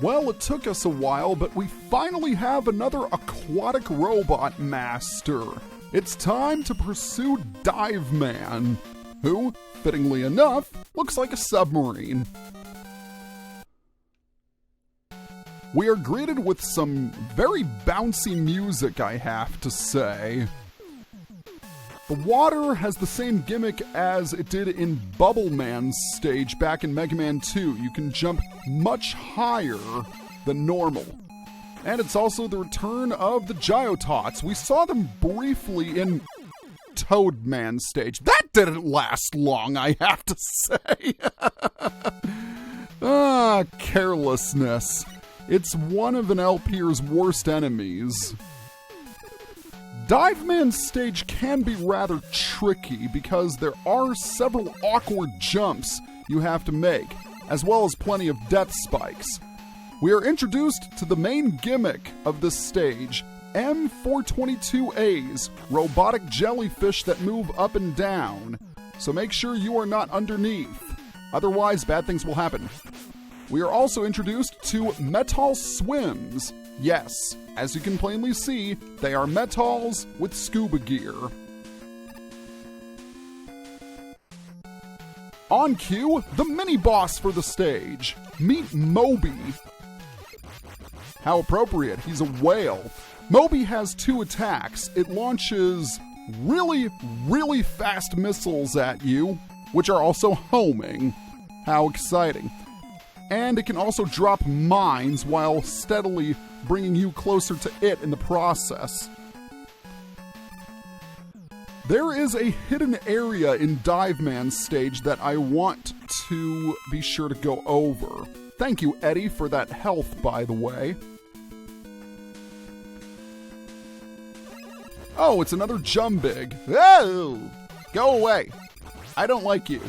Well, it took us a while, but we finally have another aquatic robot master. It's time to pursue Dive Man, who, fittingly enough, looks like a submarine. We are greeted with some very bouncy music, I have to say. The water has the same gimmick as it did in Bubble Man's stage back in Mega Man 2. You can jump much higher than normal. And it's also the return of the Gyotots. We saw them briefly in Toad Man's stage. That didn't last long, I have to say. Carelessness. It's one of an LPer's worst enemies. Dive Man's stage can be rather tricky because there are several awkward jumps you have to make, as well as plenty of death spikes. We are introduced to the main gimmick of this stage, M422As, robotic jellyfish that move up and down, so make sure you are not underneath, otherwise bad things will happen. We are also introduced to Metal Swims. Yes, as you can plainly see, they are Metals with scuba gear. On cue, the mini-boss for the stage. Meet Moby. How appropriate, he's a whale. Moby has 2 attacks. It launches really, really fast missiles at you, which are also homing. How exciting. And it can also drop mines while steadily bringing you closer to it in the process. There is a hidden area in Dive Man's stage that I want to be sure to go over. Thank you, Eddie, for that health, by the way. Oh, it's another Jumbig. Oh! Go away. I don't like you.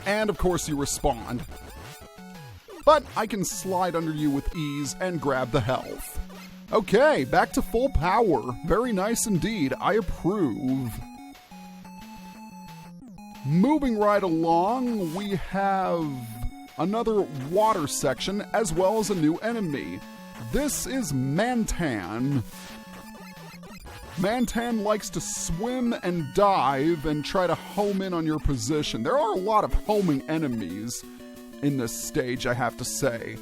And of course you respond. But I can slide under you with ease and grab the health. Okay, back to full power. Very nice indeed. I approve. Moving right along, we have another water section as well as a new enemy. This is Mantan. Mantan likes to swim and dive and try to home in on your position. There are a lot of homing enemies in this stage, I have to say.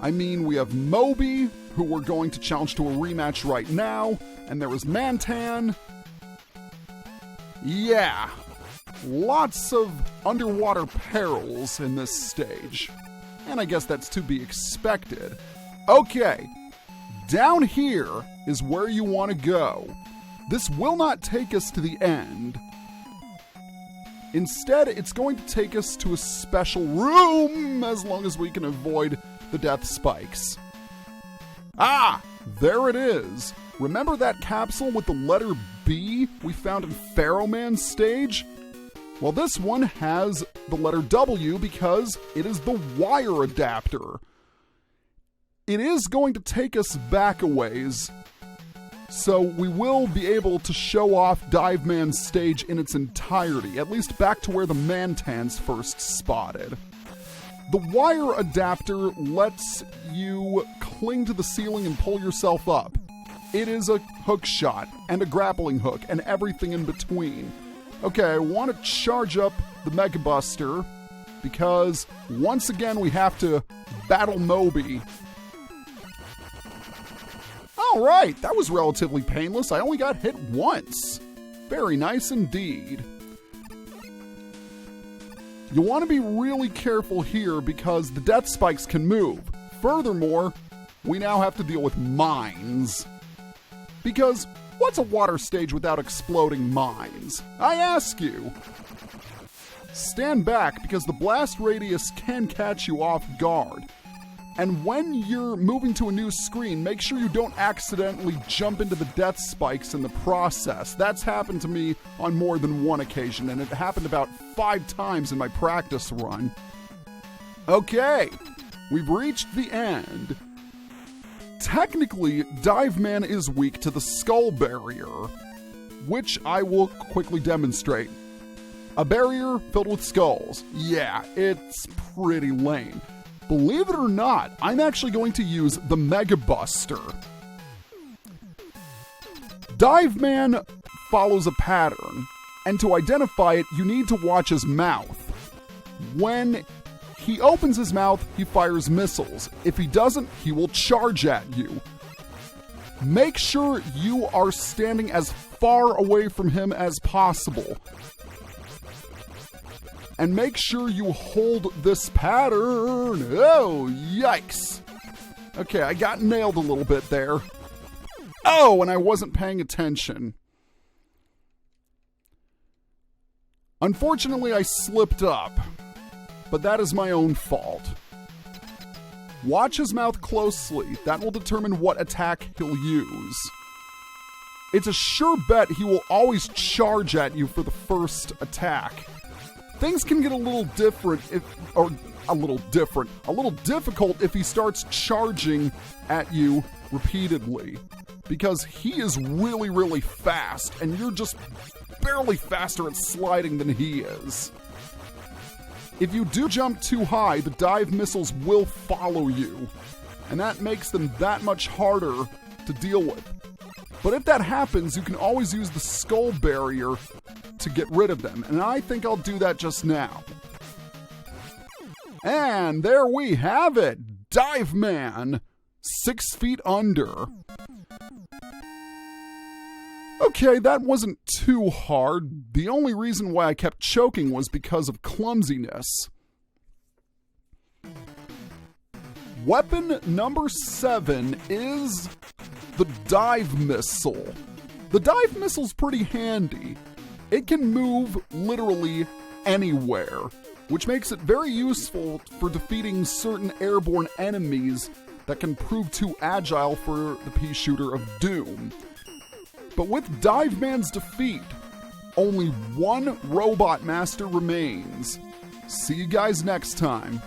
I mean, we have Moby, who we're going to challenge to a rematch right now, and there was Mantan. Yeah, lots of underwater perils in this stage. And I guess that's to be expected. Okay, down here is where you want to go. This will not take us to the end. Instead, it's going to take us to a special room, as long as we can avoid the death spikes. Ah, there it is. Remember that capsule with the letter B we found in Pharaoh Man's stage? Well, this one has the letter W because it is the wire adapter. It is going to take us back a ways, so we will be able to show off Dive Man's stage in its entirety, at least back to where the Mantans first spotted. The wire adapter lets you cling to the ceiling and pull yourself up. It is a hook shot and a grappling hook and everything in between. Okay, I want to charge up the Mega Buster because once again we have to battle Moby. Alright, that was relatively painless. I only got hit once. Very nice indeed. You want to be really careful here because the death spikes can move. Furthermore, we now have to deal with mines. Because what's a water stage without exploding mines? I ask you. Stand back because the blast radius can catch you off guard. And when you're moving to a new screen, make sure you don't accidentally jump into the death spikes in the process. That's happened to me on more than one occasion, and it happened about 5 times in my practice run. Okay, we've reached the end. Technically, Dive Man is weak to the skull barrier, which I will quickly demonstrate. A barrier filled with skulls. Yeah, it's pretty lame. Believe it or not, I'm actually going to use the Mega Buster. Dive Man follows a pattern, and to identify it, you need to watch his mouth. When he opens his mouth, he fires missiles. If he doesn't, he will charge at you. Make sure you are standing as far away from him as possible. And make sure you hold this pattern. Oh, yikes. Okay, I got nailed a little bit there. Oh, and I wasn't paying attention. Unfortunately, I slipped up, but that is my own fault. Watch his mouth closely. That will determine what attack he'll use. It's a sure bet he will always charge at you for the first attack. Things can get a little difficult if he starts charging at you repeatedly, because he is really, really fast, and you're just barely faster at sliding than he is. If you do jump too high, the dive missiles will follow you, and that makes them that much harder to deal with. But if that happens, you can always use the skull barrier to get rid of them, and I think I'll do that just now. And there we have it! Dive Man! 6 feet under. Okay, that wasn't too hard. The only reason why I kept choking was because of clumsiness. Weapon number 7 is the dive missile. The dive missile's pretty handy. It can move literally anywhere, which makes it very useful for defeating certain airborne enemies that can prove too agile for the pea shooter of doom. But with Dive Man's defeat, only one robot master remains. See you guys next time.